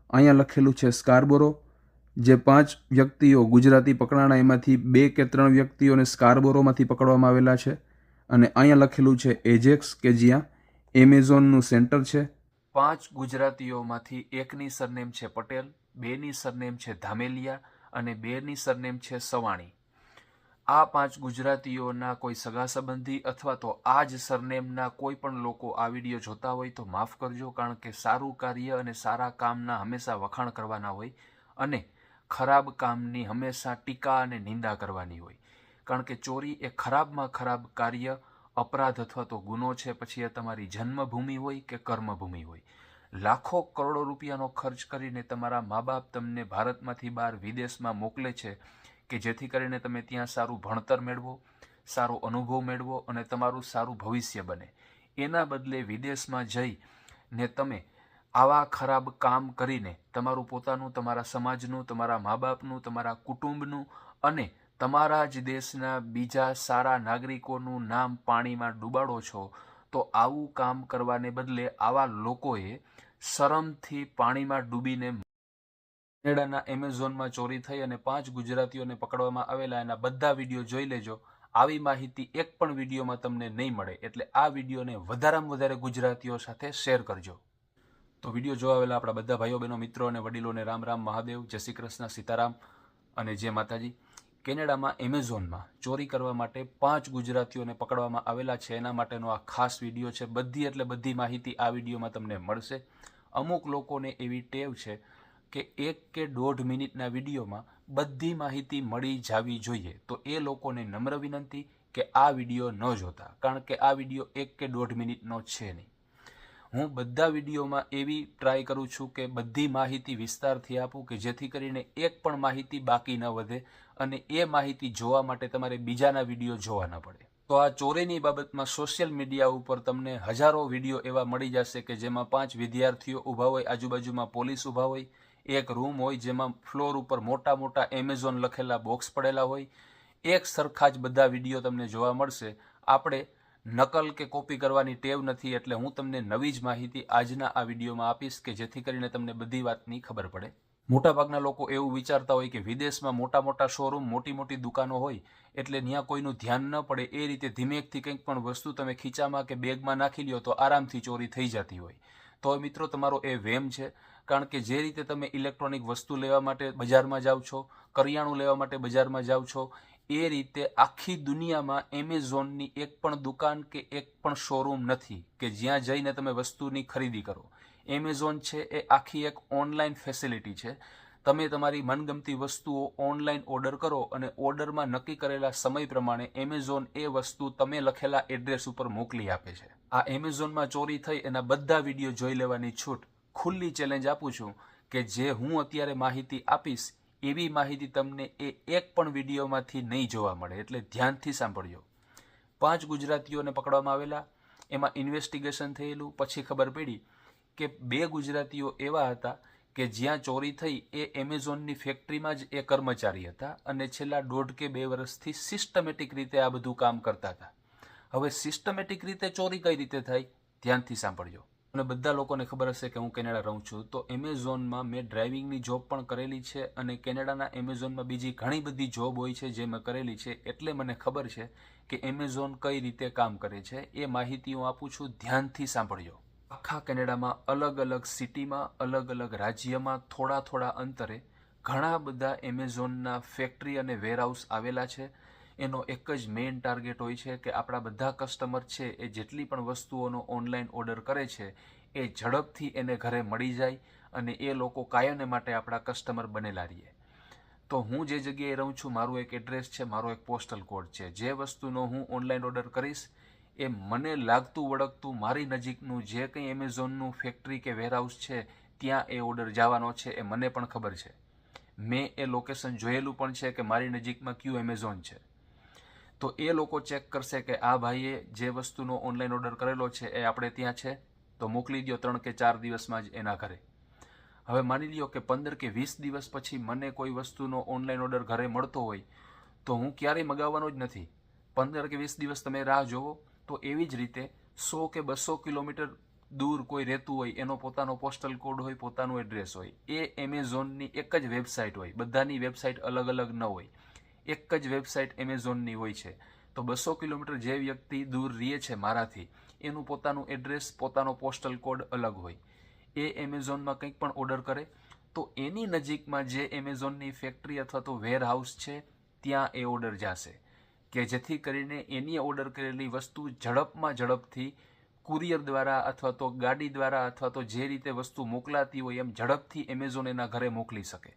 અહીંયા લખેલું છે સ્કારબોરો, જે 5 વ્યક્તિઓ ગુજરાતી પકડાણા એમાંથી 2 કે 3 વ્યક્તિઓને સ્કારબોરોમાંથી પકડવામાં આવેલા છે. અને અહીંયા લખેલું છે એજેક્સ, કે જ્યાં એમેઝોનનું સેન્ટર છે. 5 ગુજરાતીઓમાંથી એકની સરનેમ છે પટેલ, 2ની સરનેમ છે ધામેલિયા અને 2ની સરનેમ છે સવાણી. આ 5 ગુજરાતીઓના કોઈ સગા સંબંધી અથવા તો આ જ સરનેમના કોઈ પણ લોકો આ વિડીયો જોતા હોય તો માફ કરજો, કારણ કે સારું કાર્ય અને સારા કામના હંમેશા વખાણ કરવાના હોય અને ખરાબ કામની હંમેશા ટીકા અને નિંદા કરવાની હોય. કારણ કે ચોરી એ ખરાબમાં ખરાબ કાર્ય, અપરાધ અથવા તો ગુનો છે, પછી એ તમારી જન્મભૂમિ હોય કે કર્મભૂમિ હોય. લાખો કરોડો રૂપિયાનો ખર્ચ કરીને તમારા મા બાપ તમને ભારતમાંથી બહાર વિદેશમાં મોકલે છે કે જેથી કરીને તમે ત્યાં સારું ભણતર મેળવો, સારો અનુભવ મેળવો અને તમારું સારું ભવિષ્ય બને. એના બદલે વિદેશમાં જઈને તમે આવા ખરાબ કામ કરીને તમારું પોતાનું, તમારા સમાજનું, તમારા મા બાપનું, તમારા કુટુંબનું અને તમારા જ દેશના બીજા સારા નાગરિકોનું નામ પાણીમાં ડૂબાડો છો. તો આવું કામ કરવાને બદલે આવા લોકોએ શરમથી પાણીમાં ડૂબીને કેનેડાના એમેઝોનમાં ચોરી થઈ અને 5 ગુજરાતીઓને પકડવામાં આવેલા એના બધા વિડીયો જોઈ લેજો. આવી માહિતી એક પણ વિડીયોમાં તમને નહીં મળે, એટલે આ વિડીયોને વધારેમાં વધારે ગુજરાતીઓ સાથે શેર કરજો. તો વિડીયો જોવા આવેલા આપણા બધા ભાઈઓ બહેનો, મિત્રો અને વડીલોને રામ રામ, મહાદેવ, જય શ્રી કૃષ્ણ, સીતારામ અને જય માતાજી. કેનેડામાં એમેઝોનમાં ચોરી કરવા માટે 5 ગુજરાતીઓને પકડવામાં આવેલા છે, એના માટેનો આ ખાસ વિડીયો છે. બધી એટલે બધી માહિતી આ વિડીયોમાં તમને મળશે. અમુક લોકોને એવી ટેવ છે કે 1 કે 1.5 મિનિટના વિડીયોમાં બધી માહિતી મળી જવી જોઈએ. તો એ લોકોને નમ્ર વિનંતી કે આ વિડીયો ન જોતા, કારણ કે આ વિડીયો 1 કે 1.5 મિનિટનો છે નહીં. હું બધા વિડીયોમાં એવી ટ્રાય કરું છું કે બધી માહિતી વિસ્તારથી આપું કે જેથી કરીને એક પણ માહિતી બાકી ન વધે અને એ માહિતી જોવા માટે તમારે બીજાના વિડીયો જોવા ન પડે. તો આ ચોરીની બાબતમાં સોશિયલ મીડિયા ઉપર તમને હજારો વિડીયો એવા મળી જશે કે જેમાં 5 વિદ્યાર્થીઓ ઊભા હોય, આજુબાજુમાં પોલીસ ઊભા હોય, એક રૂમ હોય જેમાં ફ્લોર ઉપર મોટા મોટા એમેઝોન લખેલા બોક્સ પડેલા હોય. એક સરખા જ બધા વિડીયો તમને જોવા મળશે. આપણે નકલ કે કોપી કરવાની ટેવ નથી, એટલે હું તમને નવી જ માહિતી આજના આ વિડીયોમાં આપીશ કે જેથી કરીને તમને બધી વાતની ખબર પડે. મોટાભાગના લોકો એવું વિચારતા હોય કે વિદેશમાં મોટા મોટા શોરૂમ, મોટી મોટી દુકાનો હોય એટલે ત્યાં કોઈનું ધ્યાન ન પડે એ રીતે ધીમેકથી કંઈક પણ વસ્તુ તમે ખીચામાં કે બેગમાં નાખી લ્યો તો આરામથી ચોરી થઈ જતી હોય. તો મિત્રો તમારો એ વહેમ છે, કારણ કે જે રીતે તમે ઇલેક્ટ્રોનિક વસ્તુ લેવા માટે બજારમાં જાઓ છો, કરિયાણું લેવા માટે બજારમાં જાઓ છો, એ રીતે આખી દુનિયામાં એમેઝોનની એક પણ દુકાન કે એક પણ શોરૂમ નથી કે જ્યાં જઈને તમે વસ્તુની ખરીદી કરો. એમેઝોન છે એ આખી એક ઓનલાઈન ફેસિલિટી છે. તમે તમારી મનગમતી વસ્તુઓ ઓનલાઈન ઓર્ડર કરો અને ઓર્ડરમાં નક્કી કરેલા સમય પ્રમાણે એમેઝોન એ વસ્તુ તમે લખેલા એડ્રેસ ઉપર મોકલી આપે છે. આ એમેઝોનમાં ચોરી થઈ એના બધા વિડીયો જોઈ લેવાની છૂટ. ખુલ્લી ચેલેન્જ આપું છું કે જે હું અત્યારે માહિતી આપીશ એવી માહિતી તમને એ એક પણ વિડીયોમાંથી નહીં જોવા મળે, એટલે ધ્યાનથી સાંભળજો. 5 ગુજરાતીઓને પકડવામાં આવેલા, એમાં ઇન્વેસ્ટિગેશન થયેલું, પછી ખબર પડી કે 2 ગુજરાતીઓ એવા હતા કે જ્યાં ચોરી થઈ એ એમેઝોનની ફેક્ટરીમાં જ એ કર્મચારી હતા અને છેલ્લા 1.5 કે 2 વર્ષથી સિસ્ટમેટિક રીતે આ બધું કામ કરતા હતા. હવે સિસ્ટમેટિક રીતે ચોરી કઈ રીતે થાય, ધ્યાનથી સાંભળજો. અને બધા લોકોને ખબર હશે કે હું કેનેડા રહું છું, તો એમેઝોનમાં મેં ડ્રાઇવિંગની જોબ પણ કરેલી છે અને કેનેડાના એમેઝોનમાં બીજી ઘણી બધી જોબ હોય છે જે મેં કરેલી છે, એટલે મને ખબર છે કે એમેઝોન કઈ રીતે કામ કરે છે. એ માહિતી હું આપું છું, ધ્યાનથી સાંભળજો. આખા કેનેડામાં અલગ અલગ સિટીમાં, અલગ અલગ રાજ્યમાં થોડા થોડા અંતરે ઘણા બધા એમેઝોનના ફેક્ટરી અને વેરહાઉસ આવેલા છે. એનો એક જ મેઇન ટાર્ગેટ હોય છે કે આપણા બધા કસ્ટમર છે એ જેટલી પણ વસ્તુઓનો ઓનલાઈન ઓર્ડર કરે છે એ ઝડપથી એને ઘરે મળી જાય અને એ લોકો કાયમને માટે આપણા કસ્ટમર બનેલા રહીએ. તો હું જે જગ્યાએ રહું છું, મારું એક એડ્રેસ છે, મારો એક પોસ્ટલ કોડ છે. જે વસ્તુનો હું ઓનલાઈન ઓર્ડર કરીશ એ મને લાગતું વળગતું મારી નજીકનું જે કંઈ એમેઝોનનું ફેક્ટરી કે વેરહાઉસ છે ત્યાં એ ઓર્ડર જવાનો છે એ મને પણ ખબર છે. મેં એ લોકેશન જોયેલું પણ છે કે મારી નજીકમાં કયું એમેઝોન છે. તો એ લોકો ચેક કરશે કે આ ભાઈએ જે વસ્તુનો ઓનલાઈન ઓર્ડર કરેલો છે એ આપણે ત્યાં છે, તો મોકલી દો 3 કે 4 દિવસમાં જ એના ઘરે. હવે માની લ્યો કે 15 કે 20 દિવસ પછી મને કોઈ વસ્તુનો ઓનલાઈન ઓર્ડર ઘરે મળતો હોય તો હું ક્યારેય મગાવવાનો જ નથી. 15 કે 20 દિવસ તમે રાહ જોવો. તો એવી જ રીતે 100 કે 200 કિલોમીટર દૂર કોઈ રહેતું હોય, એનો પોતાનો પોસ્ટલ કોડ હોય, પોતાનું એડ્રેસ હોય, એ એમેઝોનની એક જ વેબસાઇટ હોય. બધાની વેબસાઇટ અલગ અલગ ન હોય, એક જ વેબસાઇટ એમેઝોનની હોય છે. તો 200 કિલોમીટર જે વ્યક્તિ દૂર રહે છે મારાથી, એનું પોતાનું એડ્રેસ, પોતાનો પોસ્ટલ કોડ અલગ હોય. એ એમેઝોનમાં કંઈક પણ ઓર્ડર કરે તો એની નજીકમાં જે એમેઝોનની ફેક્ટરી અથવા તો વેર હાઉસ છે ત્યાં એ ઓર્ડર જશે, કે જેથી કરીને એની ઓર્ડર કરેલી વસ્તુ ઝડપથી કુરિયર દ્વારા અથવા તો ગાડી દ્વારા અથવા તો જે રીતે વસ્તુ મોકલાતી હોય એમ ઝડપથી એમેઝોન એના ઘરે મોકલી શકે.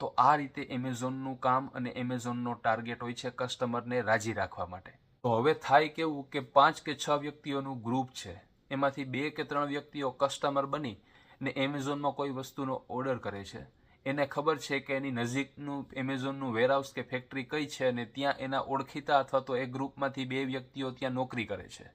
તો આ રીતે એમેઝોનનું કામ અને એમેઝોનનો ટાર્ગેટ હોય છે કસ્ટમરને રાજી રાખવા માટે. તો હવે થાય કેવું કે 5 કે 6 વ્યક્તિઓનું ગ્રુપ છે, એમાંથી 2 કે 3 વ્યક્તિઓ કસ્ટમર બની ને એમેઝોનમાં કોઈ વસ્તુનો ઓર્ડર કરે છે. એને ખબર છે કે એની નજીકનું એમેઝોનનું વેરહાઉસ કે ફેક્ટરી કઈ છે અને ત્યાં એના ઓળખીતા અથવા તો એ ગ્રુપમાંથી 2 વ્યક્તિઓ ત્યાં નોકરી કરે છે.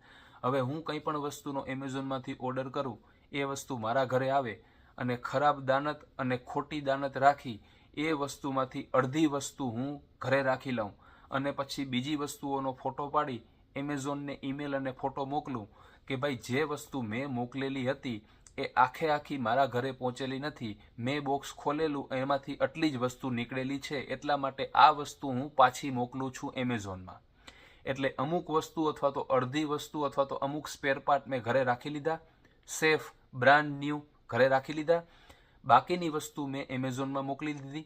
હવે હું કંઈ પણ વસ્તુનો એમેઝોનમાંથી ઓર્ડર કરું, એ વસ્તુ મારા ઘરે આવે અને ખરાબ દાનત અને ખોટી દાનત રાખી એ વસ્તુમાંથી અડધી વસ્તુ હું ઘરે રાખી લઉં અને પછી બીજી વસ્તુઓનો ફોટો પાડી એમેઝોનને ઈમેલ અને ફોટો મોકલું કે ભાઈ જે વસ્તુ મેં મોકલેલી હતી એ આખી મારા ઘરે પહોંચેલી નથી, મેં બોક્સ ખોલેલું એમાંથી આટલી જ વસ્તુ નીકળેલી છે, એટલા માટે આ વસ્તુ હું પાછી મોકલું છું એમેઝોનમાં. એટલે અમુક વસ્તુ અથવા તો અડધી વસ્તુ અથવા તો અમુક સ્પેર પાર્ટ મેં ઘરે રાખી લીધા, સેફ બ્રાન્ડ ન્યૂ ઘરે રાખી લીધા, બાકીની વસ્તુ મેં એમેઝોનમાં મોકલી દીધી.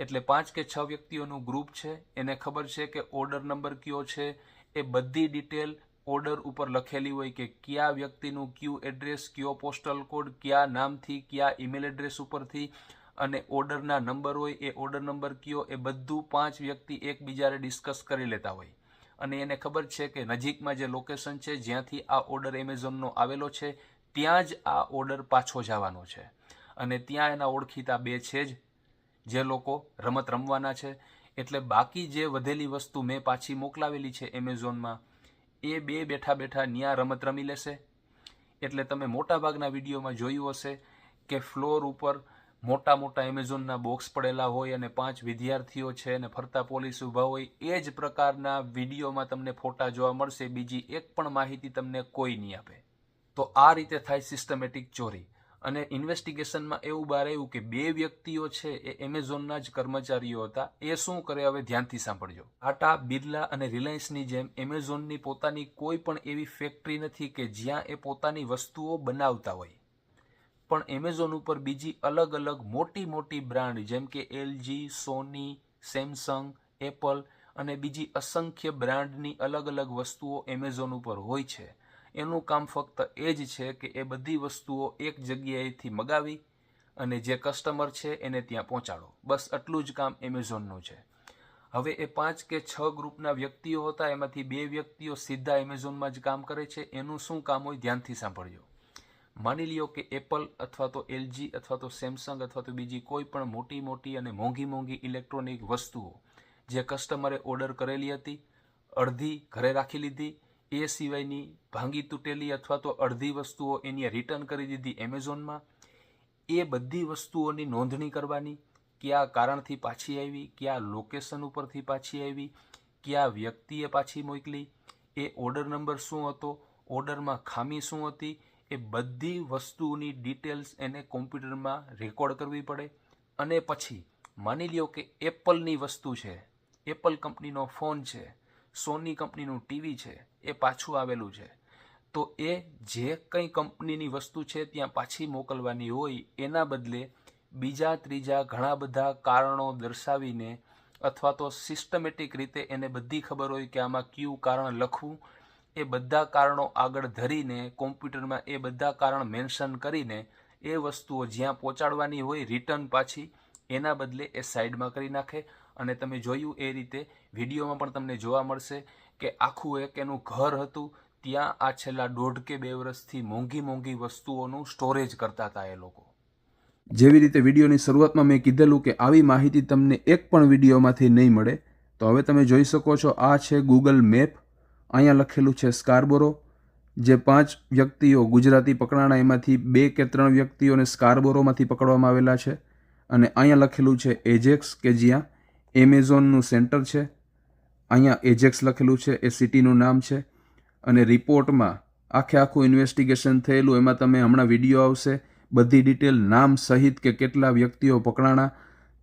એટલે 5 કે 6 વ્યક્તિઓનું ગ્રુપ છે, એને ખબર છે કે ઓર્ડર નંબર કયો છે, એ બધી ડિટેલ ઓર્ડર ઉપર લખેલી હોય કે કયા વ્યક્તિનું કયું એડ્રેસ, કયો પોસ્ટલ કોડ, કયા નામથી, કયા ઈમેલ એડ્રેસ ઉપરથી, અને ઓર્ડરના નંબર હોય એ ઓર્ડર નંબર કયો, એ બધું 5 વ્યક્તિ એકબીજાને ડિસ્કસ કરી લેતા હોય. અને એને ખબર છે કે નજીકમાં જે લોકેશન છે જ્યાંથી આ ઓર્ડર એમેઝોનનો આવેલો છે ત્યાં જ આ ઓર્ડર પાછો જવાનો છે. અને ત્યાં એના ઓળખીતા 2 છે જ જે લોકો રમત રમવાના છે. એટલે બાકી જે વધેલી વસ્તુ મેં પાછી મોકલાવેલી છે એમેઝોનમાં, એ 2 બેઠા ત્યાં રમત રમી લેશે. એટલે તમે મોટાભાગના વિડીયોમાં જોયું હશે કે ફ્લોર ઉપર મોટા એમેઝોનના બોક્સ પડેલા હોય અને 5 વિદ્યાર્થીઓ છે અને ફરતા પોલીસ ઊભા હોય. એ જ પ્રકારના વિડીયોમાં તમને ફોટા જોવા મળશે, બીજી એક પણ માહિતી તમને કોઈ નહીં આપે. તો આ રીતે થાય સિસ્ટમેટિક ચોરી. અને ઇન્વેસ્ટિગેશનમાં એવું બહાર આવ્યું કે 2 વ્યક્તિઓ છે એ એમેઝોનના જ કર્મચારીઓ હતા. એ શું કરે, હવે ધ્યાનથી સાંભળજો. ટાટા, બિરલા અને રિલાયન્સની જેમ એમેઝોનની પોતાની કોઈ પણ એવી ફેક્ટરી નથી કે જ્યાં એ પોતાની વસ્તુઓ બનાવતા હોય. પણ એમેઝોન ઉપર બીજી અલગ મોટી બ્રાન્ડ જેમ કે LG, સોની, સેમસંગ, એપલ અને બીજી અસંખ્ય બ્રાન્ડની અલગ વસ્તુઓ એમેઝોન ઉપર હોય છે. એનું કામ ફક્ત એ જ છે કે એ બધી વસ્તુઓ એક જગ્યાએથી મગાવી અને જે કસ્ટમર છે એને ત્યાં પહોંચાડો. બસ આટલું જ કામ એમેઝોનનું છે. હવે એ 5 કે 6 ગ્રુપના વ્યક્તિઓ હતા, એમાંથી 2 વ્યક્તિઓ સીધા એમેઝોનમાં જ કામ કરે છે. એનું શું કામ હોય, ધ્યાનથી સાંભળજો. માની લ્યો કે એપલ અથવા તો LG અથવા તો સેમસંગ અથવા તો બીજી કોઈ પણ મોટી અને મોંઘી ઇલેક્ટ્રોનિક વસ્તુઓ જે કસ્ટમરે ઓર્ડર કરેલી હતી, અડધી ઘરે રાખી લીધી, એ સિવાયની ભાંગી તૂટેલી અથવા તો અડધી વસ્તુઓ એની રિટર્ન કરી દીધી એમેઝોનમાં. એ બધી વસ્તુઓની નોંધણી કરવાની, કયા કારણથી પાછી આવી, કયા લોકેશન ઉપરથી પાછી આવી, કયા વ્યક્તિએ પાછી મોકલી, એ ઓર્ડર નંબર શું હતો, ઓર્ડરમાં ખામી શું હતી, એ બધી વસ્તુની ડિટેલ્સ એને કોમ્પ્યુટરમાં રેકોર્ડ કરવી પડે. અને પછી માની લ્યો કે એપલની વસ્તુ છે, એપલ કંપનીનો ફોન છે, સોની કંપનીનું ટીવી છે, એ પાછું આવેલું છે, તો એ જે કંઈ કંપનીની વસ્તુ છે ત્યાં પાછી મોકલવાની હોય એના બદલે બીજા ત્રીજા ઘણા બધા કારણો દર્શાવીને અથવા તો સિસ્ટમેટિક રીતે એને બધી ખબર હોય કે આમાં કયું કારણ લખવું, એ બધા કારણો આગળ ધરીને કોમ્પ્યુટરમાં એ બધા કારણ મેન્શન કરીને એ વસ્તુઓ જ્યાં પહોંચાડવાની હોય રિટર્ન પાછી, એના બદલે એ સાઈડમાં કરી નાખે. અને તમે જોયું એ રીતે વિડીયોમાં પણ તમને જોવા મળશે કે આખું એક એનું ઘર હતું, ત્યાં આ છેલ્લા 1.5 કે 2 વર્ષથી મોંઘી વસ્તુઓનું સ્ટોરેજ કરતા હતા એ લોકો. જેવી રીતે વિડીયોની શરૂઆતમાં મેં કીધેલું કે આવી માહિતી તમને એક પણ વિડીયોમાંથી નહીં મળે. તો હવે તમે જોઈ શકો છો, આ છે ગૂગલ મેપ. અહીંયા લખેલું છે સ્કાર્બોરો. જે 5 વ્યક્તિઓ ગુજરાતી પકડાણા એમાંથી 2 કે 3 વ્યક્તિઓને સ્કાર્બોરોમાંથી પકડવામાં આવેલા છે. અને અહીંયા લખેલું છે એજેક્સ, કે જ્યાં એમેઝોનનું સેન્ટર છે. અહીંયા એજેક્સ લખેલું છે, એ સિટીનું નામ છે. અને રિપોર્ટમાં આખું ઇન્વેસ્ટિગેશન થયેલું, એમાં તમે હમણાં વિડીયો આવશે, બધી ડિટેલ નામ સહિત કે કેટલા વ્યક્તિઓ પકડાણા.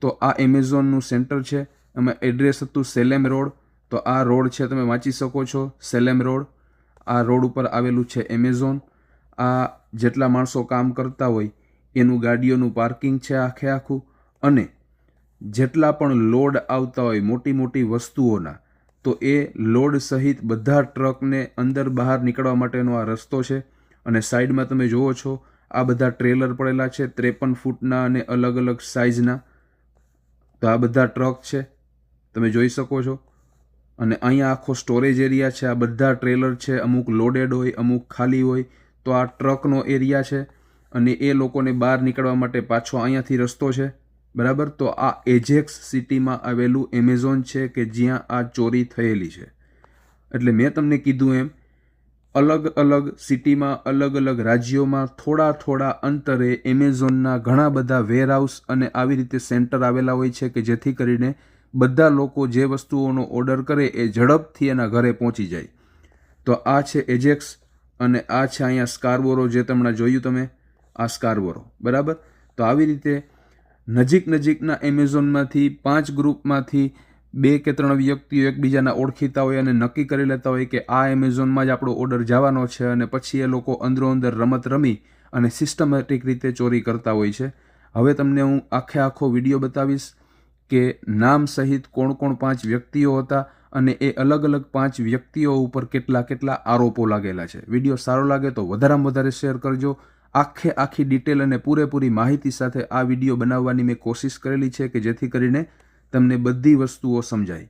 તો આ એમેઝોનનું સેન્ટર છે. એમાં એડ્રેસ હતું સેલેમ રોડ. તો આ રોડ છે, તમે વાંચી શકો છો, સેલેમ રોડ. આ રોડ ઉપર આવેલું છે એમેઝોન. આ જેટલા માણસો કામ કરતા હોય એનું ગાડીઓનું પાર્કિંગ છે આખું. અને જેટલા પણ લોડ આવતા હોય મોટી મોટી વસ્તુઓના, તો એ લોડ સહિત બધા ટ્રકને અંદર બહાર નીકળવા માટેનો આ રસ્તો છે. અને સાઈડમાં તમે જુઓ છો આ બધા ટ્રેલર પડેલા છે 53 ફૂટના અને અલગ અલગ સાઇઝના. તો આ બધા ટ્રક છે, તમે જોઈ શકો છો. અને અહીંયા આખો સ્ટોરેજ એરિયા છે. આ બધા ટ્રેલર છે, અમુક લોડેડ હોય, અમુક ખાલી હોય. તો આ ટ્રકનો એરિયા છે અને એ લોકોને બહાર નીકળવા માટે પાછો અહીંયાથી રસ્તો છે, બરાબર. તો આ એજેક્સ સિટીમાં આવેલું એમેઝોન છે કે જ્યાં આ ચોરી થયેલી છે. એટલે મેં તમને કીધું એમ અલગ અલગ સિટીમાં, અલગ અલગ રાજ્યોમાં થોડા અંતરે એમેઝોનના ઘણા બધા વેરહાઉસ અને આવી રીતે સેન્ટર આવેલા હોય છે કે જેથી કરીને બધા લોકો જે વસ્તુઓનો ઓર્ડર કરે એ ઝડપથી એના ઘરે પહોંચી જાય. તો આ છે એજેક્સ અને આ છે અહીંયા સ્કારબોરો, જે તમને જોયું તમે, આ સ્કારબોરો, બરાબર. તો આવી રીતે નજીકના એમેઝોનમાંથી 5 ગ્રુપમાંથી 2 કે 3 વ્યક્તિઓ એકબીજાના ઓળખીતા હોય અને નક્કી કરી લેતા હોય કે આ એમેઝોનમાં જ આપણો ઓર્ડર જવાનો છે, અને પછી એ લોકો અંદરો-અંદર રમત રમી અને સિસ્ટમેટિક રીતે ચોરી કરતા હોય છે. હવે તમને હું આખો વિડીયો બતાવીશ કે નામ સહિત કોણ 5 વ્યક્તિઓ હતા અને એ અલગ અલગ 5 વ્યક્તિઓ ઉપર કેટલા આરોપો લાગેલા છે. વિડીયો સારો લાગે તો વધારેમાં વધારે શેર કરજો. આખી ડિટેલ અને પૂરેપૂરી માહિતી સાથે આ વિડીયો બનાવવાની મેં કોશિશ કરેલી છે કે જેથી કરીને તમને બધી વસ્તુઓ સમજાય.